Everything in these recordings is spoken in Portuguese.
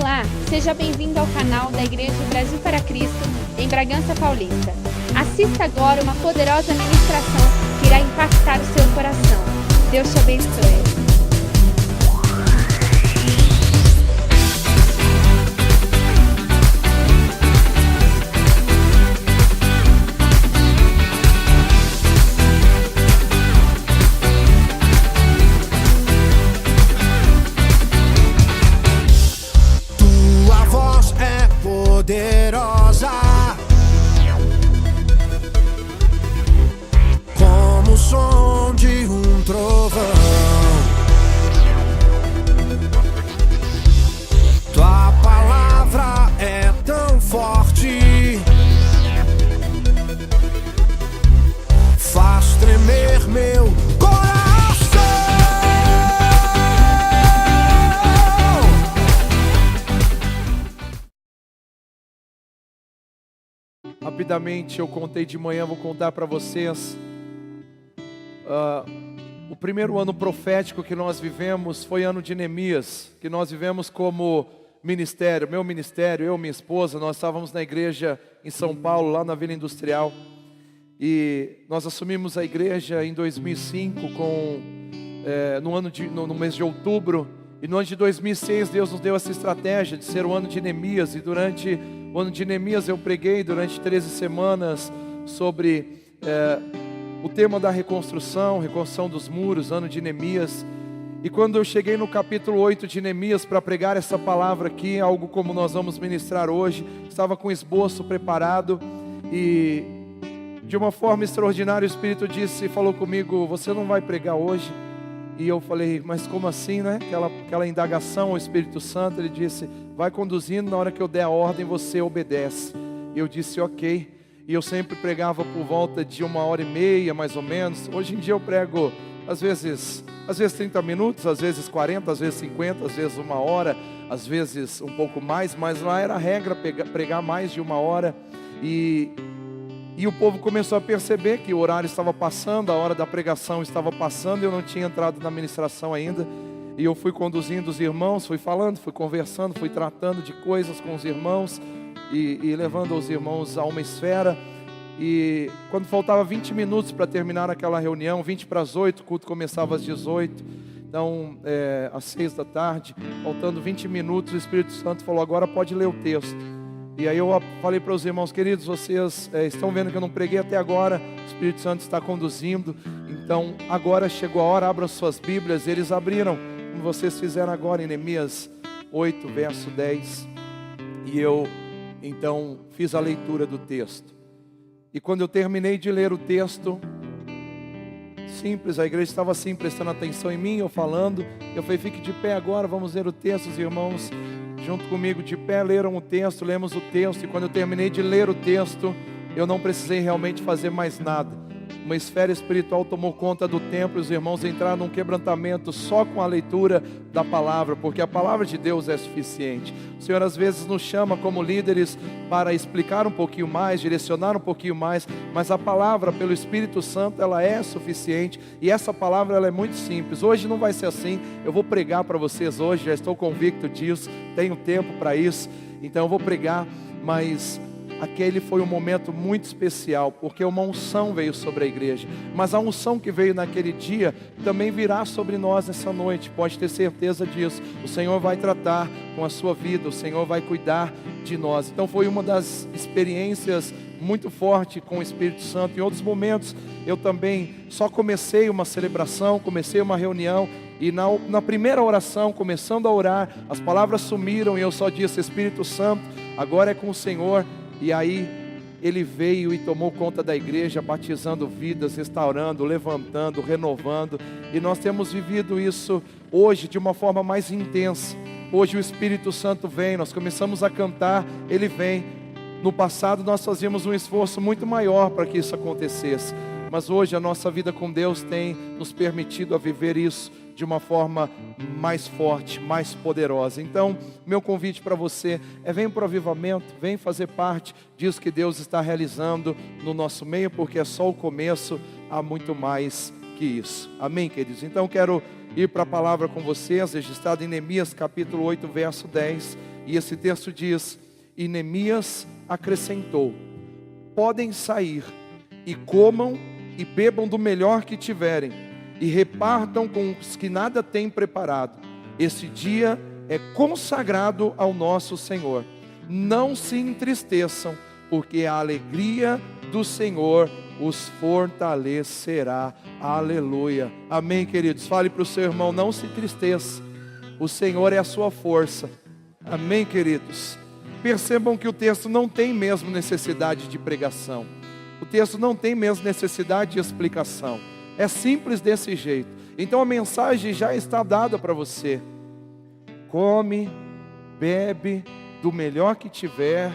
Olá, seja bem-vindo ao canal da Igreja Brasil para Cristo, em Bragança Paulista. Assista agora uma poderosa ministração que irá impactar o seu coração. Deus te abençoe. Poderosa como o som de um trovão, tua palavra é tão forte, faz tremer meu coração. Rapidamente, eu contei de manhã, vou contar para vocês. O primeiro ano profético que nós vivemos foi ano de Neemias, que nós vivemos como ministério, meu ministério, eu e minha esposa. Nós estávamos na igreja em São Paulo, lá na Vila Industrial, e nós assumimos a igreja em 2005, no mês de outubro, e no ano de 2006 Deus nos deu essa estratégia de ser o ano de Neemias, e durante o ano de Neemias eu preguei durante 13 semanas sobre o tema da reconstrução dos muros, ano de Neemias. E quando eu cheguei no capítulo 8 de Neemias para pregar essa palavra aqui, algo como nós vamos ministrar hoje, estava com o esboço preparado, e de uma forma extraordinária o Espírito falou comigo: você não vai pregar hoje? E eu falei: mas como assim, né? Aquela indagação ao Espírito Santo. Ele disse: vai conduzindo, na hora que eu der a ordem você obedece. E eu disse: ok. E eu sempre pregava por volta de 1h30 mais ou menos. Hoje em dia eu prego às vezes 30 minutos, às vezes 40, às vezes 50, às vezes 1 hora, às vezes um pouco mais, mas lá era a regra pregar mais de 1 hora. E o povo começou a perceber que o horário estava passando, a hora da pregação estava passando, e eu não tinha entrado na ministração ainda. E eu fui conduzindo os irmãos, fui falando, fui conversando, fui tratando de coisas com os irmãos, e levando os irmãos a uma esfera. E quando faltava 20 minutos para terminar aquela reunião, 20 para as 8, o culto começava às 18, então às 6 da tarde, faltando 20 minutos, o Espírito Santo falou: agora pode ler o texto. E aí eu falei para os irmãos: queridos, vocês estão vendo que eu não preguei até agora, o Espírito Santo está conduzindo, então agora chegou a hora, abram suas Bíblias. Eles abriram, como vocês fizeram agora, em Neemias 8, verso 10, e eu então fiz a leitura do texto. E quando eu terminei de ler o texto, simples, a igreja estava assim, prestando atenção em mim, eu falando, eu falei: fique de pé agora, vamos ler o texto. Os irmãos junto comigo de pé leram o texto, lemos o texto, e quando eu terminei de ler o texto, eu não precisei realmente fazer mais nada. Uma esfera espiritual tomou conta do templo, e os irmãos entraram num quebrantamento só com a leitura da palavra, porque a palavra de Deus é suficiente. O Senhor às vezes nos chama como líderes para explicar um pouquinho mais, direcionar um pouquinho mais, mas a palavra pelo Espírito Santo, ela é suficiente, e essa palavra ela é muito simples. Hoje não vai ser assim, eu vou pregar para vocês hoje, já estou convicto disso, tenho tempo para isso, então eu vou pregar, mas aquele foi um momento muito especial, porque uma unção veio sobre a igreja, mas a unção que veio naquele dia também virá sobre nós nessa noite, pode ter certeza disso. O Senhor vai tratar com a sua vida, o Senhor vai cuidar de nós. Então foi uma das experiências muito forte com o Espírito Santo. Em outros momentos eu também só comecei uma celebração, comecei uma reunião, e na primeira oração, começando a orar, as palavras sumiram e eu só disse: Espírito Santo, agora é com o Senhor. E aí Ele veio e tomou conta da igreja, batizando vidas, restaurando, levantando, renovando. E nós temos vivido isso hoje de uma forma mais intensa. Hoje o Espírito Santo vem, nós começamos a cantar, Ele vem. No passado nós fazíamos um esforço muito maior para que isso acontecesse, mas hoje a nossa vida com Deus tem nos permitido a viver isso de uma forma mais forte, mais poderosa. Então, meu convite para você é: vem para o avivamento, vem fazer parte disso que Deus está realizando no nosso meio, porque é só o começo, há muito mais que isso. Amém, queridos? Então, quero ir para a palavra com vocês, registrado em Neemias capítulo 8, verso 10, E esse texto diz: e Neemias acrescentou: podem sair e comam e bebam do melhor que tiverem, e repartam com os que nada têm preparado. Esse dia é consagrado ao nosso Senhor. Não se entristeçam, porque a alegria do Senhor os fortalecerá. Aleluia. Amém, queridos? Fale para o seu irmão: não se entristeça, o Senhor é a sua força. Amém, queridos? Percebam que o texto não tem mesmo necessidade de pregação. O texto não tem mesmo necessidade de explicação. É simples desse jeito. Então a mensagem já está dada para você. Come, bebe do melhor que tiver,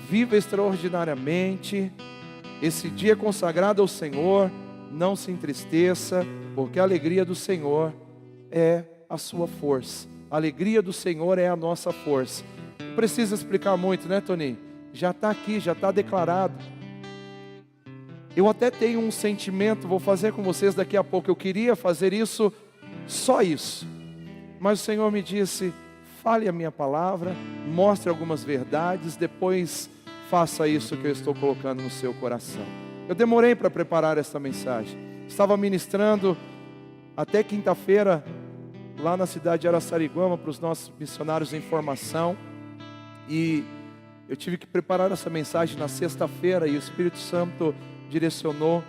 viva extraordinariamente. Esse dia é consagrado ao Senhor. Não se entristeça, porque a alegria do Senhor é a sua força. A alegria do Senhor é a nossa força. Não precisa explicar muito, né, Toninho? Já está aqui, já está declarado. Eu até tenho um sentimento, vou fazer com vocês daqui a pouco. Eu queria fazer isso, só isso. Mas o Senhor me disse: fale a minha palavra, mostre algumas verdades, depois faça isso que eu estou colocando no seu coração. Eu demorei para preparar essa mensagem. Estava ministrando até quinta-feira, lá na cidade de Araçariguama, para os nossos missionários em formação. E eu tive que preparar essa mensagem na sexta-feira, e o Espírito Santo direcionou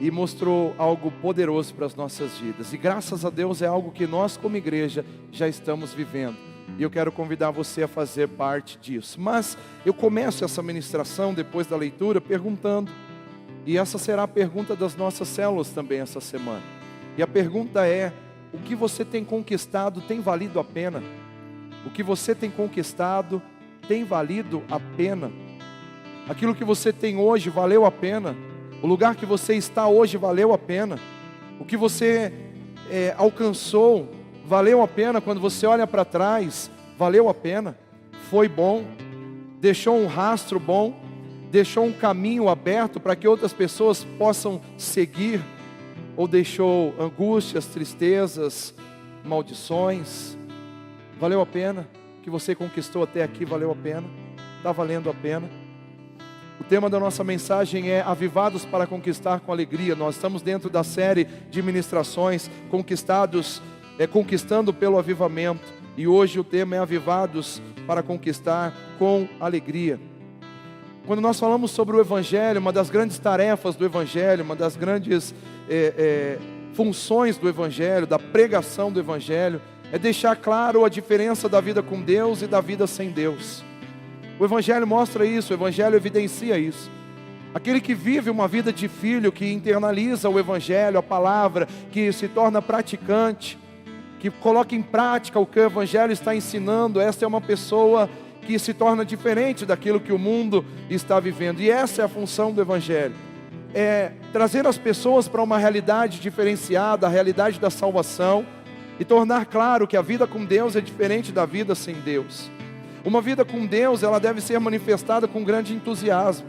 e mostrou algo poderoso para as nossas vidas. E graças a Deus é algo que nós como igreja já estamos vivendo. E eu quero convidar você a fazer parte disso. Mas eu começo essa ministração depois da leitura perguntando. E essa será a pergunta das nossas células também essa semana. E a pergunta é: o que você tem conquistado tem valido a pena? O que você tem conquistado tem valido a pena? Aquilo que você tem hoje valeu a pena? O lugar que você está hoje valeu a pena? O que você alcançou valeu a pena? Quando você olha para trás, valeu a pena? Foi bom? Deixou um rastro bom? Deixou um caminho aberto para que outras pessoas possam seguir? Ou deixou angústias, tristezas, maldições? Valeu a pena? O que você conquistou até aqui valeu a pena? Está valendo a pena? O tema da nossa mensagem é Avivados para Conquistar com Alegria. Nós estamos dentro da série de ministrações Conquistando pelo Avivamento. E hoje o tema é Avivados para Conquistar com Alegria. Quando nós falamos sobre o Evangelho, uma das grandes tarefas do Evangelho, uma das grandes funções do Evangelho, da pregação do Evangelho, é deixar claro a diferença da vida com Deus e da vida sem Deus. O Evangelho mostra isso, o Evangelho evidencia isso. Aquele que vive uma vida de filho, que internaliza o Evangelho, a palavra, que se torna praticante, que coloca em prática o que o Evangelho está ensinando, essa é uma pessoa que se torna diferente daquilo que o mundo está vivendo. E essa é a função do Evangelho. É trazer as pessoas para uma realidade diferenciada, a realidade da salvação, e tornar claro que a vida com Deus é diferente da vida sem Deus. Uma vida com Deus, ela deve ser manifestada com grande entusiasmo,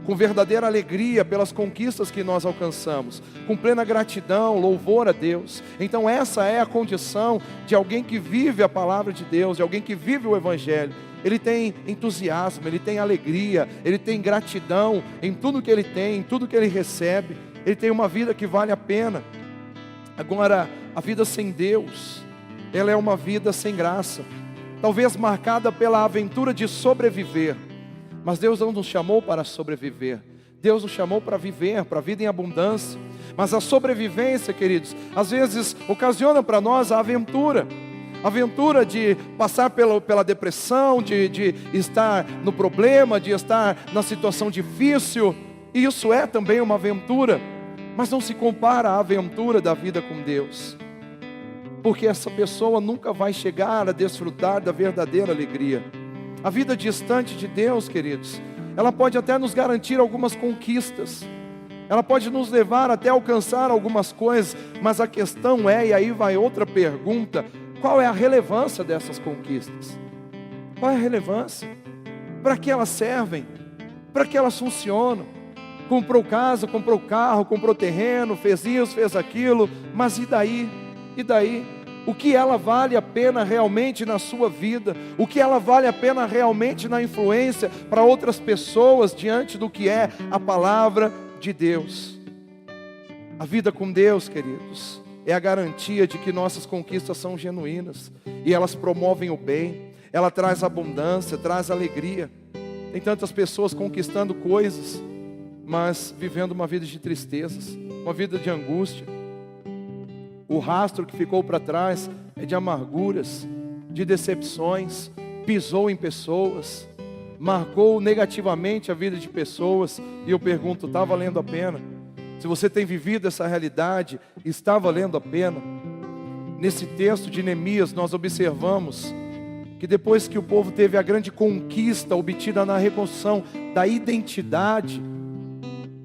com verdadeira alegria pelas conquistas que nós alcançamos, com plena gratidão, louvor a Deus. Então essa é a condição de alguém que vive a palavra de Deus, de alguém que vive o Evangelho. Ele tem entusiasmo, ele tem alegria, ele tem gratidão em tudo que ele tem, em tudo que ele recebe. Ele tem uma vida que vale a pena. Agora, a vida sem Deus, ela é uma vida sem graça, talvez marcada pela aventura de sobreviver. Mas Deus não nos chamou para sobreviver. Deus nos chamou para viver, para a vida em abundância. Mas a sobrevivência, queridos, às vezes ocasiona para nós a aventura. A aventura de passar pela depressão, de estar no problema, de estar na situação difícil. Isso é também uma aventura. Mas não se compara à aventura da vida com Deus. Porque essa pessoa nunca vai chegar a desfrutar da verdadeira alegria. A vida distante de Deus, queridos, ela pode até nos garantir algumas conquistas. Ela pode nos levar até alcançar algumas coisas. Mas a questão é, e aí vai outra pergunta: qual é a relevância dessas conquistas? Qual é a relevância? Para que elas servem? Para que elas funcionam? Comprou casa, comprou carro, comprou terreno, fez isso, fez aquilo. Mas e daí? E daí? o que ela vale a pena realmente na sua vida, o que ela vale a pena realmente na influência para outras pessoas diante do que é a palavra de Deus. A vida com Deus, queridos, é a garantia de que nossas conquistas são genuínas e elas promovem o bem, ela traz abundância, traz alegria. Tem tantas pessoas conquistando coisas, mas vivendo uma vida de tristezas, uma vida de angústia. O rastro que ficou para trás é de amarguras, de decepções, pisou em pessoas, marcou negativamente a vida de pessoas. E eu pergunto, está valendo a pena? Se você tem vivido essa realidade, está valendo a pena? Nesse texto de Neemias nós observamos que depois que o povo teve a grande conquista obtida na reconstrução da identidade,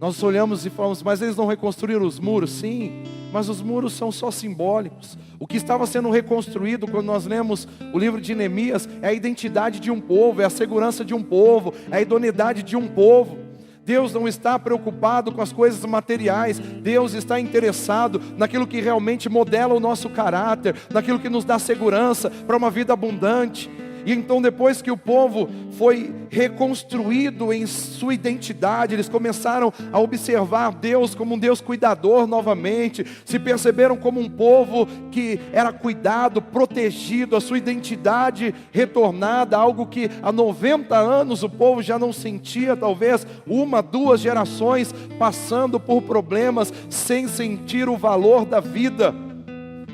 nós olhamos e falamos, mas eles não reconstruíram os muros? Sim, mas os muros são só simbólicos. O que estava sendo reconstruído quando nós lemos o livro de Neemias é a identidade de um povo, é a segurança de um povo, é a idoneidade de um povo. Deus não está preocupado com as coisas materiais, Deus está interessado naquilo que realmente modela o nosso caráter, naquilo que nos dá segurança para uma vida abundante. E então depois que o povo foi reconstruído em sua identidade, eles começaram a observar Deus como um Deus cuidador novamente, se perceberam como um povo que era cuidado, protegido, a sua identidade retornada, algo que há 90 anos o povo já não sentia, talvez 1, 2 gerações passando por problemas, sem sentir o valor da vida.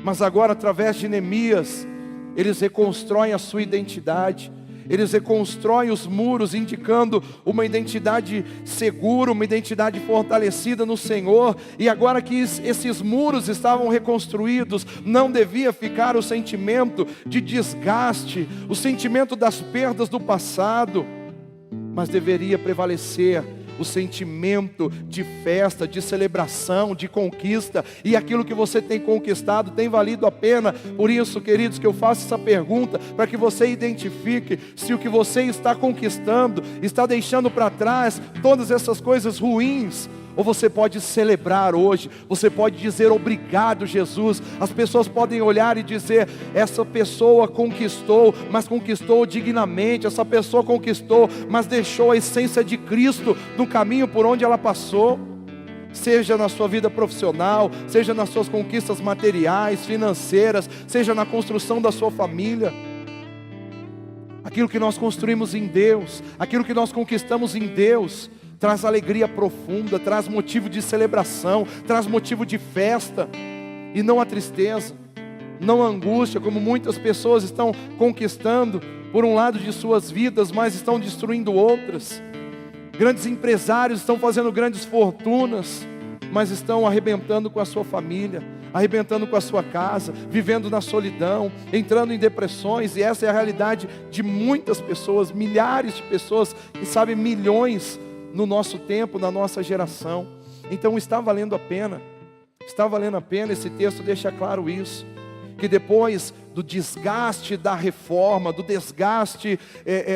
Mas agora através de Neemias, eles reconstroem a sua identidade, eles reconstroem os muros, indicando uma identidade segura, uma identidade fortalecida no Senhor. E agora que esses muros estavam reconstruídos, não devia ficar o sentimento de desgaste, o sentimento das perdas do passado, mas deveria prevalecer o sentimento de festa, de celebração, de conquista. E aquilo que você tem conquistado tem valido a pena. Por isso, queridos, que eu faço essa pergunta, para que você identifique se o que você está conquistando está deixando para trás todas essas coisas ruins, ou você pode celebrar hoje, você pode dizer obrigado, Jesus. As pessoas podem olhar e dizer, essa pessoa conquistou, mas conquistou dignamente. Essa pessoa conquistou, mas deixou a essência de Cristo no caminho por onde ela passou. Seja na sua vida profissional, seja nas suas conquistas materiais, financeiras, seja na construção da sua família. Aquilo que nós construímos em Deus, aquilo que nós conquistamos em Deus, traz alegria profunda, traz motivo de celebração, traz motivo de festa, e não a tristeza, não a angústia, como muitas pessoas estão conquistando por um lado de suas vidas, mas estão destruindo outras. Grandes empresários estão fazendo grandes fortunas, mas estão arrebentando com a sua família, arrebentando com a sua casa, vivendo na solidão, entrando em depressões. E essa é a realidade de muitas pessoas, milhares de pessoas, e sabe, milhões no nosso tempo, na nossa geração. Então está valendo a pena, está valendo a pena. Esse texto deixa claro isso, que depois do desgaste da reforma, do desgaste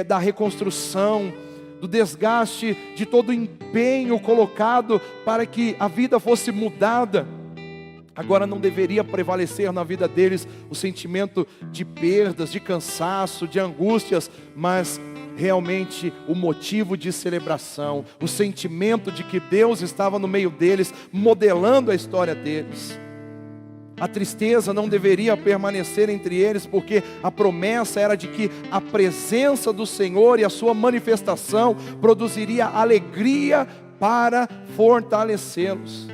da reconstrução, do desgaste de todo o empenho colocado para que a vida fosse mudada, agora não deveria prevalecer na vida deles o sentimento de perdas, de cansaço, de angústias, mas realmente o motivo de celebração, o sentimento de que Deus estava no meio deles, modelando a história deles. A tristeza não deveria permanecer entre eles, porque a promessa era de que a presença do Senhor e a sua manifestação produziria alegria para fortalecê-los.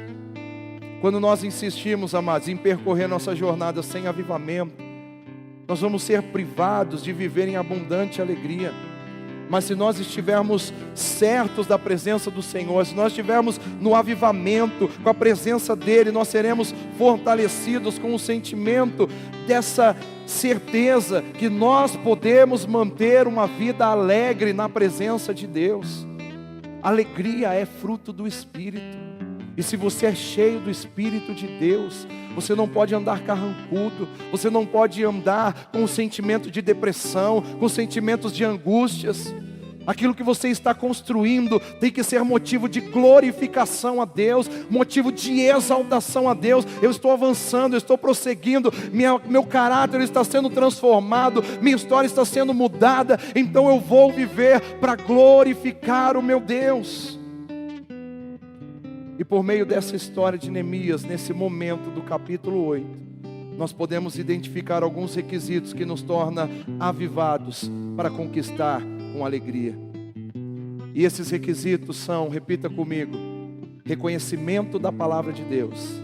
Quando nós insistimos, amados, em percorrer nossa jornada sem avivamento, nós vamos ser privados de viver em abundante alegria. Mas se nós estivermos certos da presença do Senhor, se nós estivermos no avivamento, com a presença dEle, nós seremos fortalecidos com o sentimento dessa certeza que nós podemos manter uma vida alegre na presença de Deus. Alegria é fruto do Espírito. E se você é cheio do Espírito de Deus, você não pode andar carrancudo, você não pode andar com um sentimento de depressão, com sentimentos de angústias. Aquilo que você está construindo tem que ser motivo de glorificação a Deus, motivo de exaltação a Deus. Eu estou avançando, eu estou prosseguindo, meu caráter está sendo transformado, minha história está sendo mudada, então eu vou viver para glorificar o meu Deus. E por meio dessa história de Neemias, nesse momento do capítulo 8, nós podemos identificar alguns requisitos que nos tornam avivados para conquistar com alegria. E esses requisitos são, repita comigo, reconhecimento da palavra de Deus,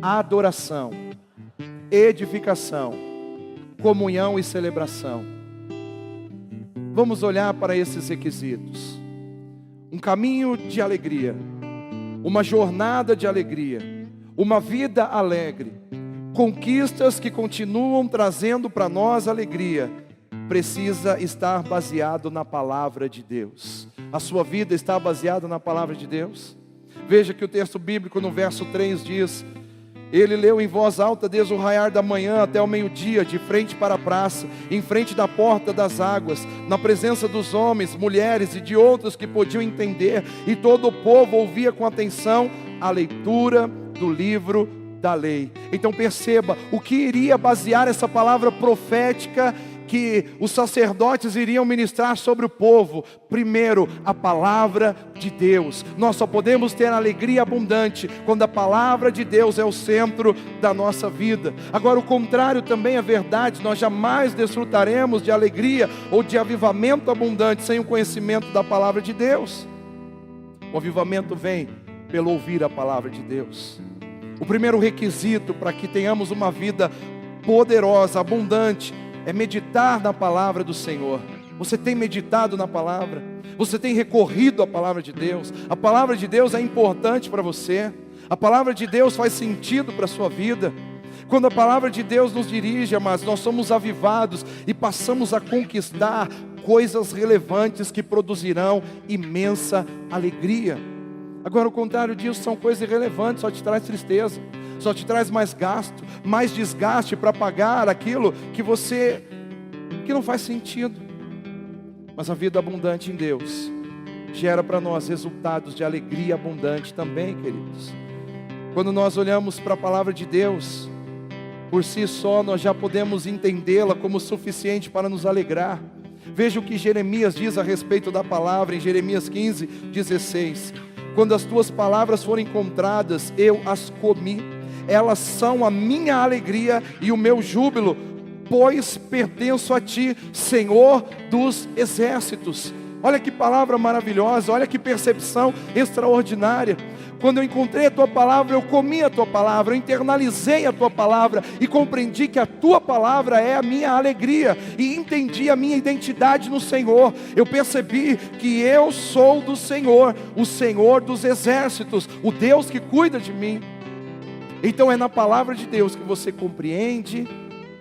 adoração, edificação, comunhão e celebração. Vamos olhar para esses requisitos. Um caminho de alegria, uma jornada de alegria, uma vida alegre, conquistas que continuam trazendo para nós alegria, precisa estar baseado na palavra de Deus. A sua vida está baseada na palavra de Deus? Veja que o texto bíblico no verso 3 diz: ele leu em voz alta desde o raiar da manhã até o meio-dia, de frente para a praça, em frente da porta das águas, na presença dos homens, mulheres e de outros que podiam entender, e todo o povo ouvia com atenção a leitura do livro da lei. Então perceba, o que iria basear essa palavra profética que os sacerdotes iriam ministrar sobre o povo? Primeiro, a palavra de Deus. Nós só podemos ter alegria abundante quando a palavra de Deus é o centro da nossa vida. Agora, o contrário também é verdade. Nós jamais desfrutaremos de alegria ou de avivamento abundante sem o conhecimento da palavra de Deus. O avivamento vem pelo ouvir a palavra de Deus. O primeiro requisito para que tenhamos uma vida poderosa, abundante, é meditar na palavra do Senhor. Você tem meditado na palavra? Você tem recorrido à palavra de Deus? A palavra de Deus é importante para você? A palavra de Deus faz sentido para a sua vida? Quando a palavra de Deus nos dirige, amados, nós somos avivados e passamos a conquistar coisas relevantes que produzirão imensa alegria. Agora, o contrário disso são coisas irrelevantes, só te traz tristeza, só te traz mais gasto, mais desgaste para pagar aquilo que não faz sentido. Mas a vida abundante em Deus gera para nós resultados de alegria abundante também, queridos. Quando nós olhamos para a palavra de Deus, por si só nós já podemos entendê-la como suficiente para nos alegrar. Veja o que Jeremias diz a respeito da palavra em Jeremias 15:16. Quando as tuas palavras forem encontradas, eu as comi. Elas são a minha alegria e o meu júbilo, pois pertenço a ti, Senhor dos exércitos. Olha que palavra maravilhosa, olha que percepção extraordinária. Quando eu encontrei a tua palavra, eu comi a tua palavra, eu internalizei a tua palavra e compreendi que a tua palavra é a minha alegria e entendi a minha identidade no Senhor. Eu percebi que eu sou do Senhor, o Senhor dos exércitos, o Deus que cuida de mim. Então é na palavra de Deus que você compreende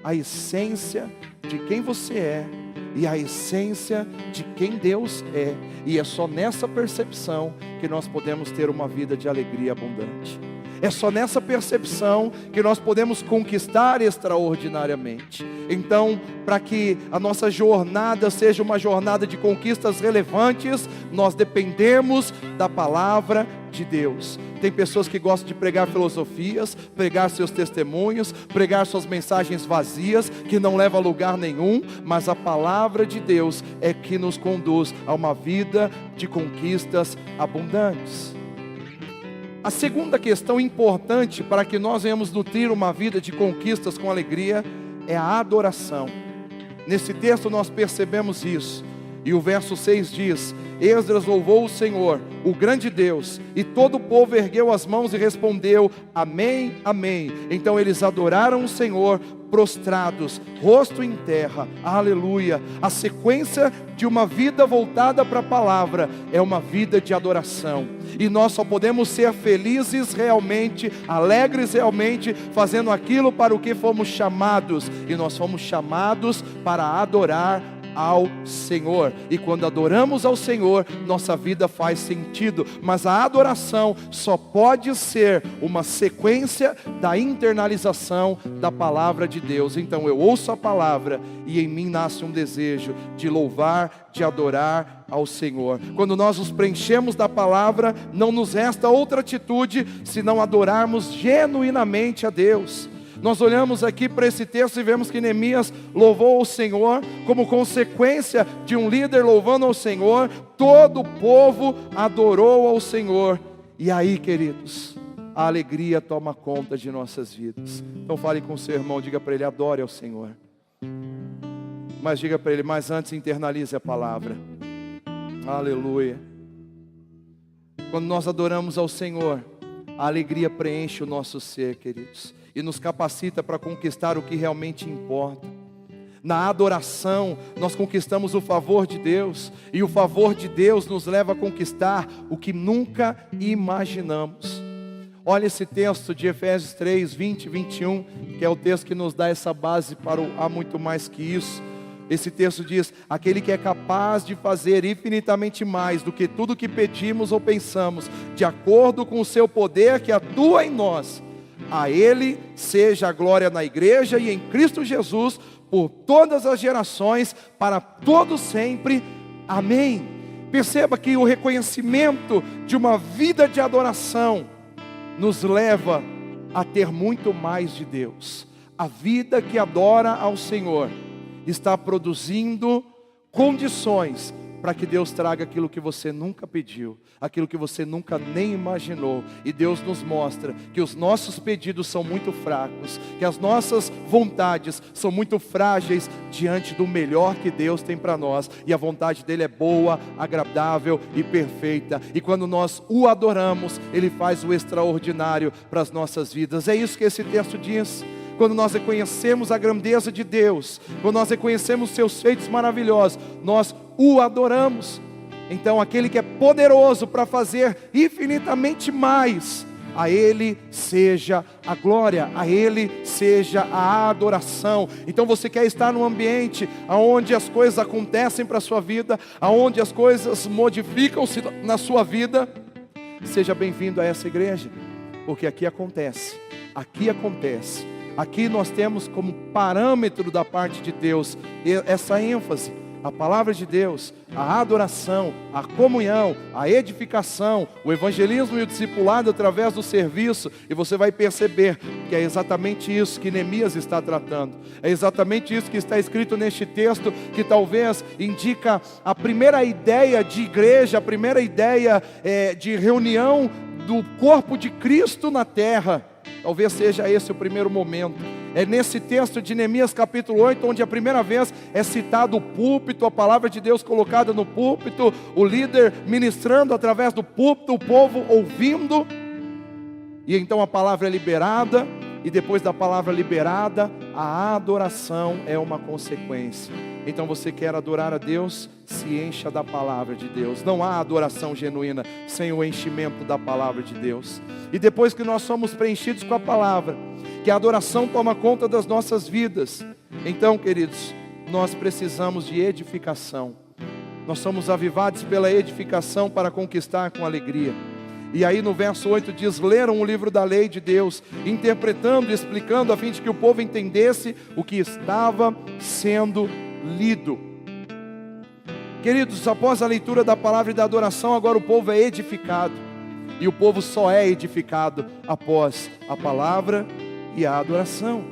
a essência de quem você é e a essência de quem Deus é. E é só nessa percepção que nós podemos ter uma vida de alegria abundante. É só nessa percepção que nós podemos conquistar extraordinariamente. Então, para que a nossa jornada seja uma jornada de conquistas relevantes, nós dependemos da palavra de Deus. Tem pessoas que gostam de pregar filosofias, pregar seus testemunhos, pregar suas mensagens vazias, que não levam a lugar nenhum, mas a palavra de Deus é que nos conduz a uma vida de conquistas abundantes. A segunda questão importante para que nós venhamos nutrir uma vida de conquistas com alegria é a adoração. Nesse texto nós percebemos isso. E o verso 6 diz: Esdras louvou o Senhor, o grande Deus, e todo o povo ergueu as mãos e respondeu: Amém, amém. Então eles adoraram o Senhor, prostrados, rosto em terra. Aleluia. A sequência de uma vida voltada para a palavra é uma vida de adoração. E nós só podemos ser felizes realmente, alegres realmente, fazendo aquilo para o que fomos chamados. E nós fomos chamados para adorar ao Senhor. E quando adoramos ao Senhor, nossa vida faz sentido. Mas a adoração só pode ser uma sequência da internalização da palavra de Deus. Então eu ouço a palavra e em mim nasce um desejo de louvar, de adorar ao Senhor. Quando nós nos preenchemos da palavra, não nos resta outra atitude senão adorarmos genuinamente a Deus. Nós olhamos aqui para esse texto e vemos que Neemias louvou ao Senhor, como consequência de um líder louvando ao Senhor, todo o povo adorou ao Senhor. E aí, queridos, a alegria toma conta de nossas vidas. Então fale com o seu irmão, diga para ele, adore ao Senhor. Mas diga para ele, mas antes internalize a palavra. Aleluia. Quando nós adoramos ao Senhor, a alegria preenche o nosso ser, queridos, e nos capacita para conquistar o que realmente importa. Na adoração, nós conquistamos o favor de Deus, e o favor de Deus nos leva a conquistar o que nunca imaginamos. Olha esse texto de Efésios 3, 20 e 21, que é o texto que nos dá essa base para o há muito mais que isso. Esse texto diz, aquele que é capaz de fazer infinitamente mais do que tudo que pedimos ou pensamos, de acordo com o seu poder que atua em nós, a Ele seja a glória na igreja e em Cristo Jesus, por todas as gerações, para todos sempre. Amém. Perceba que o reconhecimento de uma vida de adoração nos leva a ter muito mais de Deus. A vida que adora ao Senhor está produzindo condições para que Deus traga aquilo que você nunca pediu, aquilo que você nunca nem imaginou. E Deus nos mostra que os nossos pedidos são muito fracos, que as nossas vontades são muito frágeis diante do melhor que Deus tem para nós. E a vontade dele é boa, agradável e perfeita. E quando nós o adoramos, ele faz o extraordinário para as nossas vidas. É isso que esse texto diz. Quando nós reconhecemos a grandeza de Deus, quando nós reconhecemos seus feitos maravilhosos, nós o adoramos. Então aquele que é poderoso para fazer infinitamente mais, a Ele seja a glória, a Ele seja a adoração. Então você quer estar num ambiente onde as coisas acontecem para a sua vida, onde as coisas modificam-se na sua vida, seja bem-vindo a essa igreja, porque aqui acontece, aqui acontece. Aqui nós temos como parâmetro da parte de Deus essa ênfase, a palavra de Deus, a adoração, a comunhão, a edificação, o evangelismo e o discipulado através do serviço. E você vai perceber que é exatamente isso que Neemias está tratando. É exatamente isso que está escrito neste texto, que talvez indica a primeira ideia de igreja, a primeira ideia de reunião do corpo de Cristo na terra. Talvez seja esse o primeiro momento. É nesse texto de Neemias capítulo 8, onde a primeira vez é citado o púlpito, a palavra de Deus colocada no púlpito, o líder ministrando através do púlpito, o povo ouvindo, e então a palavra é liberada, e depois da palavra liberada, a adoração é uma consequência. Então você quer adorar a Deus, se encha da palavra de Deus. Não há adoração genuína sem o enchimento da palavra de Deus. E depois que nós somos preenchidos com a palavra, que a adoração toma conta das nossas vidas, então, queridos, nós precisamos de edificação. Nós somos avivados pela edificação para conquistar com alegria. E aí no verso 8 diz, leram o livro da lei de Deus, interpretando e explicando a fim de que o povo entendesse o que estava sendo lido. Queridos, após a leitura da palavra e da adoração, agora o povo é edificado. E o povo só é edificado após a palavra e a adoração.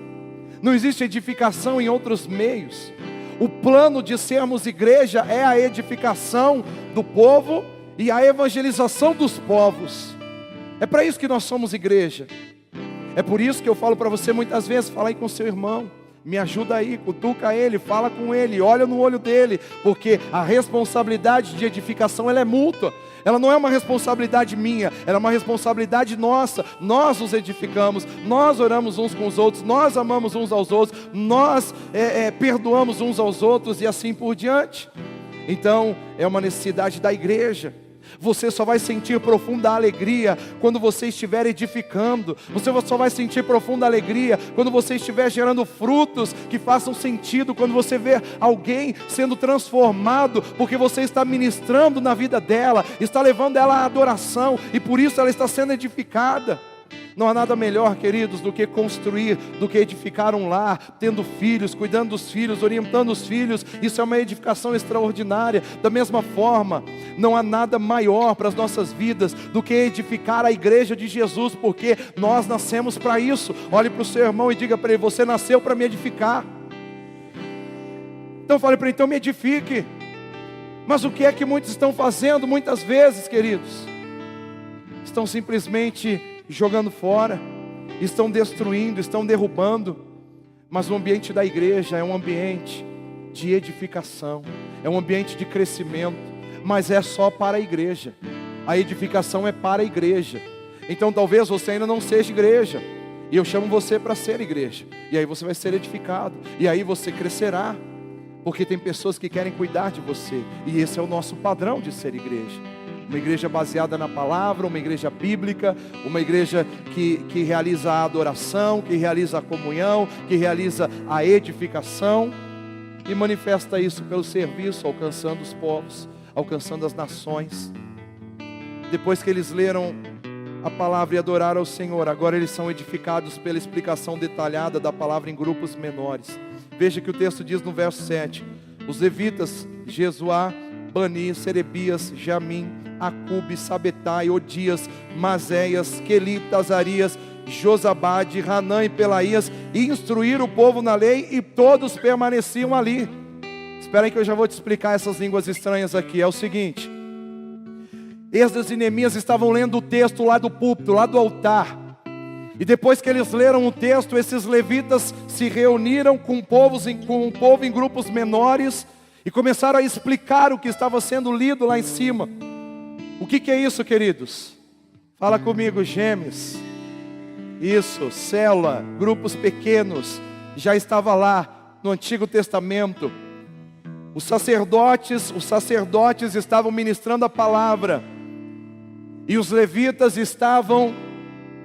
Não existe edificação em outros meios. O plano de sermos igreja é a edificação do povo e a evangelização dos povos. É para isso que nós somos igreja. É por isso que eu falo para você muitas vezes, fala aí com seu irmão, me ajuda aí, cutuca ele, fala com ele, olha no olho dele, porque a responsabilidade de edificação ela é mútua. Ela não é uma responsabilidade minha, ela é uma responsabilidade nossa. Nós os edificamos, nós oramos uns com os outros, nós amamos uns aos outros, nós perdoamos uns aos outros e assim por diante. Então é uma necessidade da igreja. Você só vai sentir profunda alegria quando você estiver edificando. Você só vai sentir profunda alegria quando você estiver gerando frutos que façam sentido. Quando você vê alguém sendo transformado, porque você está ministrando na vida dela, está levando ela à adoração, e por isso ela está sendo edificada. Não há nada melhor, queridos, do que construir, do que edificar um lar, tendo filhos, cuidando dos filhos, orientando os filhos. Isso é uma edificação extraordinária. Da mesma forma, não há nada maior para as nossas vidas do que edificar a igreja de Jesus, porque nós nascemos para isso. Olhe para o seu irmão e diga para ele: você nasceu para me edificar. Então fale para ele: então me edifique. Mas o que é que muitos estão fazendo muitas vezes, queridos? Estão simplesmente jogando fora, estão destruindo, estão derrubando. Mas o ambiente da igreja é um ambiente de edificação, é um ambiente de crescimento, mas é só para a igreja. A edificação é para a igreja. Então talvez você ainda não seja igreja, e eu chamo você para ser igreja, e aí você vai ser edificado, e aí você crescerá, porque tem pessoas que querem cuidar de você, e esse é o nosso padrão de ser igreja. Uma igreja baseada na palavra, uma igreja bíblica, uma igreja que realiza a adoração, que realiza a comunhão, que realiza a edificação, e manifesta isso pelo serviço, alcançando os povos, alcançando as nações. Depois que eles leram a palavra e adoraram ao Senhor, agora eles são edificados pela explicação detalhada da palavra em grupos menores. Veja que o texto diz no verso 7, os levitas, Jesuá, Bani, Serebias, Jamim, Acube, Sabetai, Odias, Mazéias, Quelita, Azarias, Josabade, Hanã e Pelaías, e instruíram o povo na lei, e todos permaneciam ali. Espera aí que eu já vou te explicar essas línguas estranhas aqui. É o seguinte: Esdras e Neemias estavam lendo o texto lá do púlpito, lá do altar, e depois que eles leram o texto, esses levitas se reuniram com o povo em grupos menores, e começaram a explicar o que estava sendo lido lá em cima. O que é isso, queridos? Fala comigo, gêmeos. Isso, célula, grupos pequenos, já estava lá no Antigo Testamento. Os sacerdotes estavam ministrando a palavra, e os levitas estavam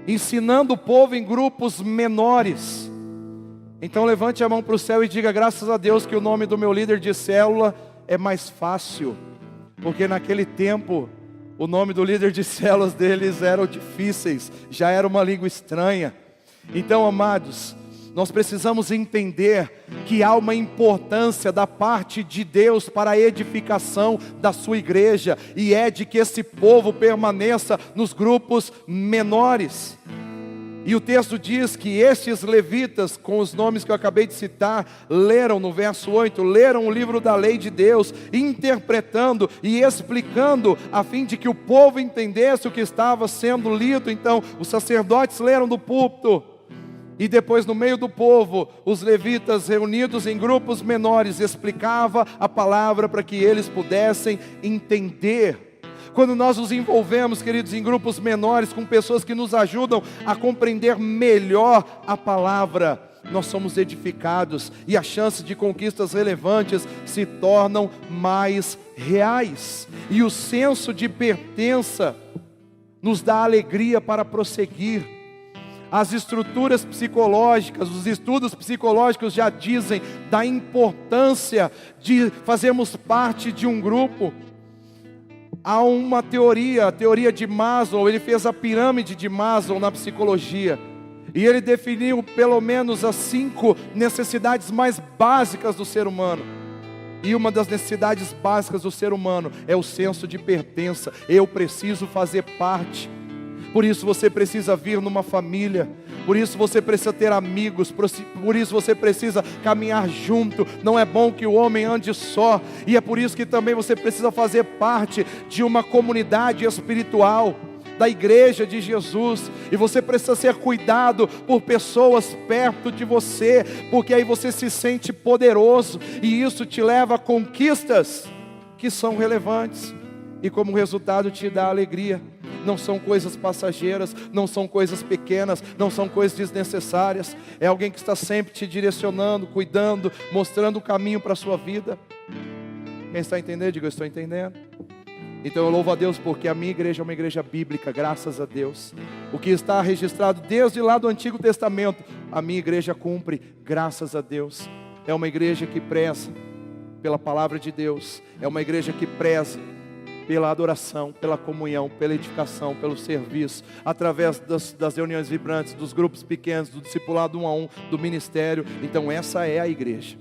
ensinando o povo em grupos menores. Então levante a mão para o céu e diga: graças a Deus que o nome do meu líder de célula é mais fácil, porque naquele tempo o nome do líder de células deles eram difíceis, já era uma língua estranha. Então, amados, nós precisamos entender que há uma importância da parte de Deus para a edificação da sua igreja, e é de que esse povo permaneça nos grupos menores. E o texto diz que estes levitas, com os nomes que eu acabei de citar, leram no verso 8, leram o livro da lei de Deus, interpretando e explicando, a fim de que o povo entendesse o que estava sendo lido. Então, os sacerdotes leram do púlpito, e depois no meio do povo, os levitas reunidos em grupos menores, explicavam a palavra para que eles pudessem entender. Quando nós nos envolvemos, queridos, em grupos menores, com pessoas que nos ajudam a compreender melhor a palavra, nós somos edificados, e as chances de conquistas relevantes se tornam mais reais, e o senso de pertença nos dá alegria para prosseguir. As estruturas psicológicas, os estudos psicológicos já dizem da importância de fazermos parte de um grupo. Há uma teoria, a teoria de Maslow. Ele fez a pirâmide de Maslow na psicologia, e ele definiu pelo menos as 5 necessidades mais básicas do ser humano. E uma das necessidades básicas do ser humano é o senso de pertença. Eu preciso fazer parte. Por isso você precisa vir numa família, por isso você precisa ter amigos, por isso você precisa caminhar junto. Não é bom que o homem ande só, e é por isso que também você precisa fazer parte de uma comunidade espiritual, da igreja de Jesus, e você precisa ser cuidado por pessoas perto de você, porque aí você se sente poderoso, e isso te leva a conquistas que são relevantes, e como resultado te dá alegria. Não são coisas passageiras, não são coisas pequenas, não são coisas desnecessárias. É alguém que está sempre te direcionando, cuidando, mostrando o caminho para a sua vida. Quem está entendendo? Diga: eu estou entendendo. Então eu louvo a Deus porque a minha igreja é uma igreja bíblica, graças a Deus. O que está registrado desde lá do Antigo Testamento, a minha igreja cumpre, graças a Deus. É uma igreja que preza pela palavra de Deus, é uma igreja que preza pela adoração, pela comunhão, pela edificação, pelo serviço, através das reuniões vibrantes, dos grupos pequenos, do discipulado 1 a 1, do ministério. Então essa é a igreja.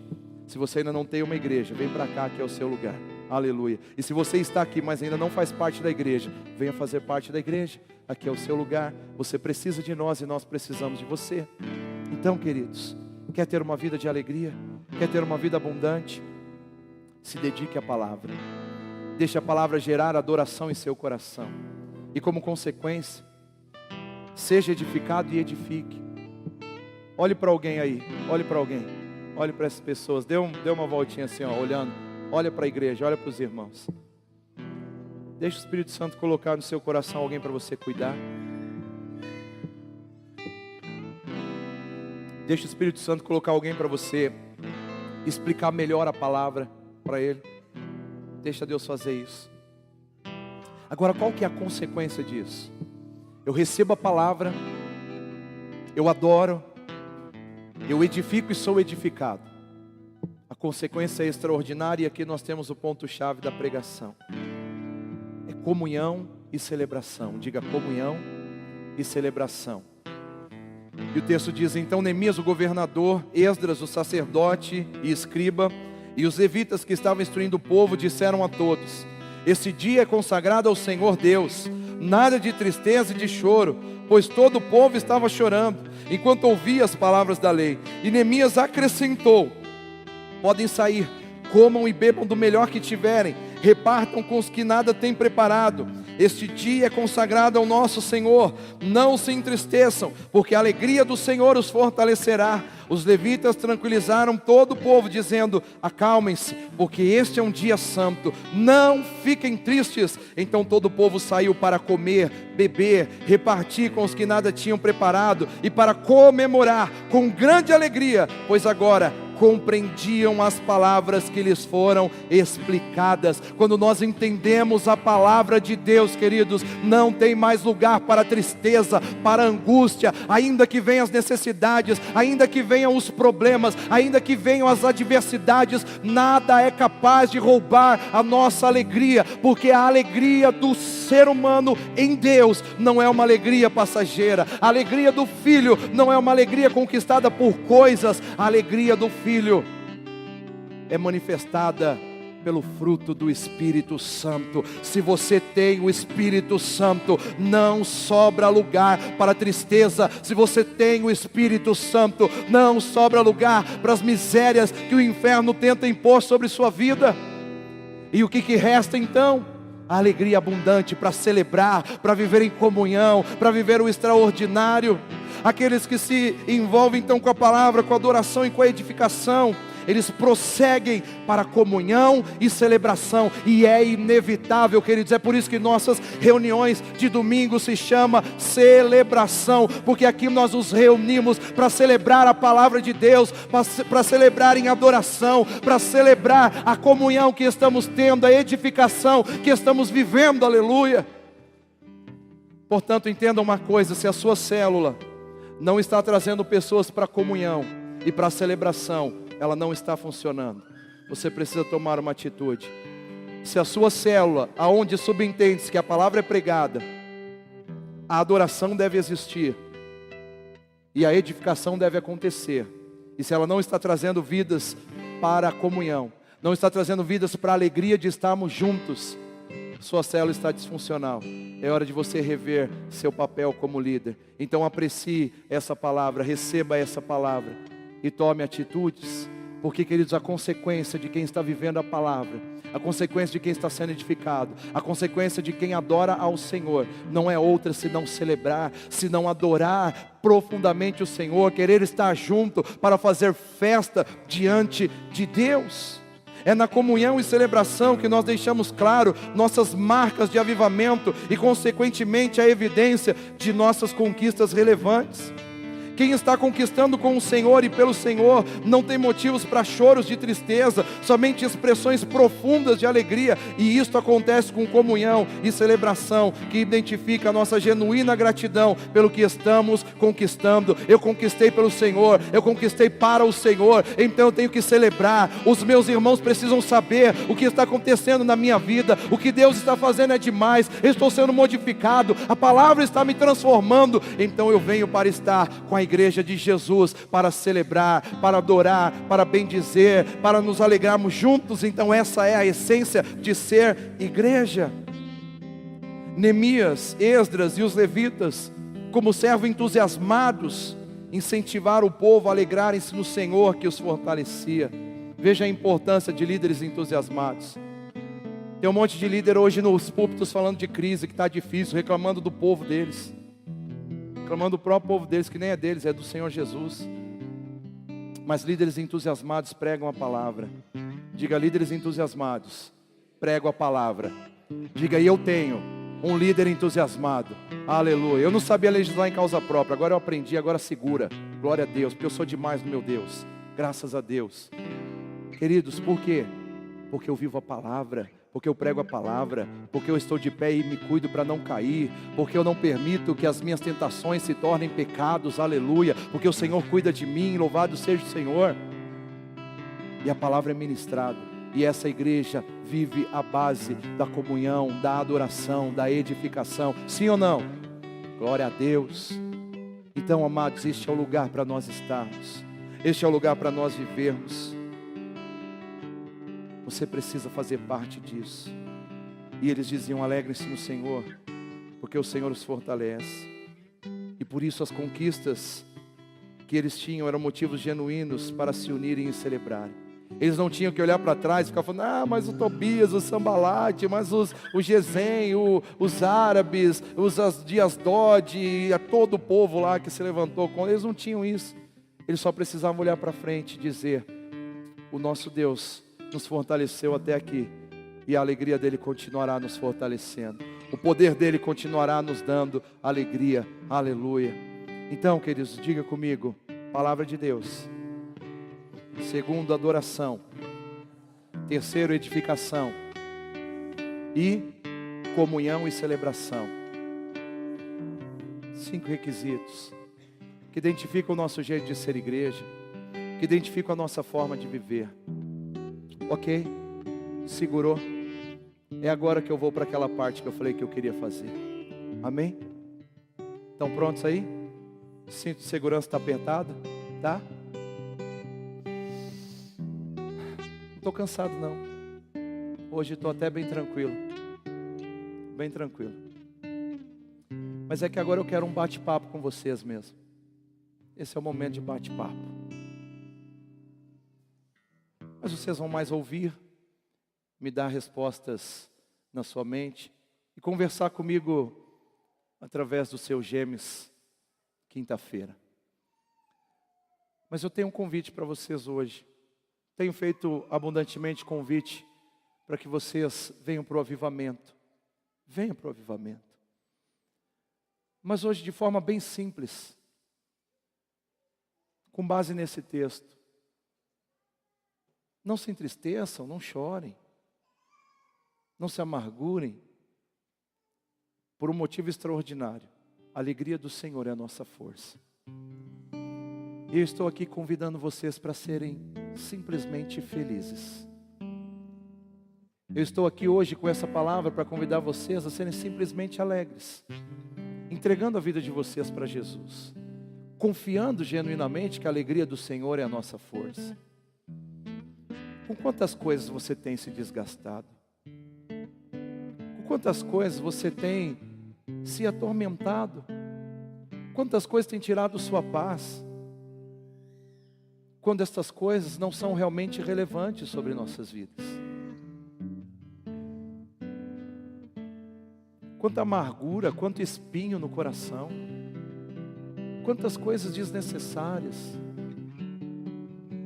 Se você ainda não tem uma igreja, vem para cá que é o seu lugar. Aleluia. E se você está aqui, mas ainda não faz parte da igreja, venha fazer parte da igreja. Aqui é o seu lugar. Você precisa de nós e nós precisamos de você. Então, queridos, quer ter uma vida de alegria? Quer ter uma vida abundante? Se dedique à palavra. Deixe a palavra gerar adoração em seu coração. E como consequência, seja edificado e edifique. Olhe para alguém aí. Olhe para alguém. Olhe para essas pessoas. Dê uma voltinha assim, ó, olhando. Olha para a igreja, olha para os irmãos. Deixa o Espírito Santo colocar no seu coração alguém para você cuidar. Deixa o Espírito Santo colocar alguém para você explicar melhor a palavra para ele. Deixa Deus fazer isso. Agora, qual que é a consequência disso? Eu recebo a palavra, eu adoro, eu edifico e sou edificado. A consequência é extraordinária e aqui nós temos o ponto-chave da pregação. É comunhão e celebração. Diga comunhão e celebração. E o texto diz, então Neemias, o governador, Esdras, o sacerdote e escriba, e os levitas que estavam instruindo o povo, disseram a todos, esse dia é consagrado ao Senhor Deus, nada de tristeza e de choro, pois todo o povo estava chorando, enquanto ouvia as palavras da lei. E Neemias acrescentou, podem sair, comam e bebam do melhor que tiverem, repartam com os que nada têm preparado. Este dia é consagrado ao nosso Senhor, não se entristeçam, porque a alegria do Senhor os fortalecerá. Os levitas tranquilizaram todo o povo, dizendo, acalmem-se, porque este é um dia santo, não fiquem tristes. Então todo o povo saiu para comer, beber, repartir com os que nada tinham preparado, e para comemorar com grande alegria, pois agora compreendiam as palavras que lhes foram explicadas. Quando nós entendemos a palavra de Deus, queridos, não tem mais lugar para tristeza, para angústia, ainda que venham as necessidades, ainda que venham os problemas, ainda que venham as adversidades, nada é capaz de roubar a nossa alegria, porque a alegria do ser humano em Deus não é uma alegria passageira. A alegria do filho não é uma alegria conquistada por coisas. A alegria do filho é manifestada pelo fruto do Espírito Santo. Se você tem o Espírito Santo, não sobra lugar para tristeza. Se você tem o Espírito Santo, não sobra lugar para as misérias que o inferno tenta impor sobre sua vida. E o que resta então? A alegria abundante para celebrar, para viver em comunhão, para viver o extraordinário. Aqueles que se envolvem então com a palavra, com a adoração e com a edificação, eles prosseguem para a comunhão e celebração, e é inevitável, queridos. É por isso que nossas reuniões de domingo se chama celebração, porque aqui nós nos reunimos para celebrar a palavra de Deus, para celebrar em adoração, para celebrar a comunhão que estamos tendo, a edificação que estamos vivendo, aleluia. Portanto, entenda uma coisa, se a sua célula não está trazendo pessoas para a comunhão e para a celebração, ela não está funcionando. Você precisa tomar uma atitude. Se a sua célula, aonde subentende-se que a palavra é pregada, a adoração deve existir e a edificação deve acontecer, e se ela não está trazendo vidas para a comunhão, não está trazendo vidas para a alegria de estarmos juntos, sua célula está disfuncional. É hora de você rever seu papel como líder. Então aprecie essa palavra, receba essa palavra e tome atitudes, porque, queridos, a consequência de quem está vivendo a palavra, a consequência de quem está sendo edificado, a consequência de quem adora ao Senhor, não é outra senão celebrar, senão adorar profundamente o Senhor, querer estar junto para fazer festa diante de Deus. É na comunhão e celebração que nós deixamos claro nossas marcas de avivamento e consequentemente a evidência de nossas conquistas relevantes. Quem está conquistando com o Senhor e pelo Senhor não tem motivos para choros de tristeza, somente expressões profundas de alegria. E isto acontece com comunhão e celebração, que identifica a nossa genuína gratidão pelo que estamos conquistando. Eu conquistei pelo Senhor, eu conquistei para o Senhor, então eu tenho que celebrar. Os meus irmãos precisam saber o que está acontecendo na minha vida. O que Deus está fazendo é demais. Eu estou sendo modificado, a palavra está me transformando. Então eu venho para estar com a igreja de Jesus, para celebrar, para adorar, para bendizer, para nos alegrarmos juntos. Então essa é a essência de ser igreja. Neemias, Esdras e os levitas, como servos entusiasmados, incentivaram o povo a alegrarem-se no Senhor que os fortalecia. Veja a importância de líderes entusiasmados. Tem um monte de líder hoje nos púlpitos falando de crise, que está difícil, reclamando do povo deles, reclamando do próprio povo deles, que nem é deles, é do Senhor Jesus. Mas líderes entusiasmados pregam a palavra. Diga: líderes entusiasmados pregam a palavra. Diga: e eu tenho um líder entusiasmado. Aleluia. Eu não sabia legislar em causa própria, agora eu aprendi, agora segura. Glória a Deus, porque eu sou demais no meu Deus. Graças a Deus. Queridos, por quê? Porque eu vivo a palavra, porque eu prego a palavra, porque eu estou de pé e me cuido para não cair, porque eu não permito que as minhas tentações se tornem pecados, aleluia, porque o Senhor cuida de mim, louvado seja o Senhor. E a palavra é ministrada, e essa igreja vive a base da comunhão, da adoração, da edificação, sim ou não? Glória a Deus. Então, amados, este é o lugar para nós estarmos, este é o lugar para nós vivermos. Você precisa fazer parte disso. E eles diziam: alegrem-se no Senhor, porque o Senhor os fortalece. E por isso as conquistas que eles tinham eram motivos genuínos para se unirem e celebrarem. Eles não tinham que olhar para trás e ficar falando: mas o Tobias, o Sambalate, mas o Gesem, os árabes, os de Asdod, e todo o povo lá que se levantou com eles. Não tinham isso. Eles só precisavam olhar para frente e dizer: o nosso Deus nos fortaleceu até aqui, e a alegria dele continuará nos fortalecendo, o poder dele continuará nos dando alegria, aleluia. Então, queridos, diga comigo: palavra de Deus. Segundo, adoração. Terceiro, edificação. E comunhão e celebração. 5 requisitos que identificam o nosso jeito de ser igreja, que identificam a nossa forma de viver. Ok, segurou? É agora que eu vou para aquela parte que eu falei que eu queria fazer. Amém? Estão prontos aí? O cinto de segurança está apertado? Tá? Não estou cansado não. Hoje estou até bem tranquilo. Bem tranquilo. Mas é que agora eu quero um bate-papo com vocês mesmo. Esse é o momento de bate-papo. Mas vocês vão mais ouvir, me dar respostas na sua mente e conversar comigo através dos seus gemes, quinta-feira. Mas eu tenho um convite para vocês hoje. Tenho feito abundantemente convite para que vocês venham para o avivamento. Venham para o avivamento. Mas hoje de forma bem simples, com base nesse texto. Não se entristeçam, não chorem, não se amargurem, por um motivo extraordinário. A alegria do Senhor é a nossa força. E eu estou aqui convidando vocês para serem simplesmente felizes. Eu estou aqui hoje com essa palavra para convidar vocês a serem simplesmente alegres, entregando a vida de vocês para Jesus, confiando genuinamente que a alegria do Senhor é a nossa força. Com quantas coisas você tem se desgastado? Com quantas coisas você tem se atormentado? Quantas coisas têm tirado sua paz? Quando estas coisas não são realmente relevantes sobre nossas vidas. Quanta amargura, quanto espinho no coração. Quantas coisas desnecessárias.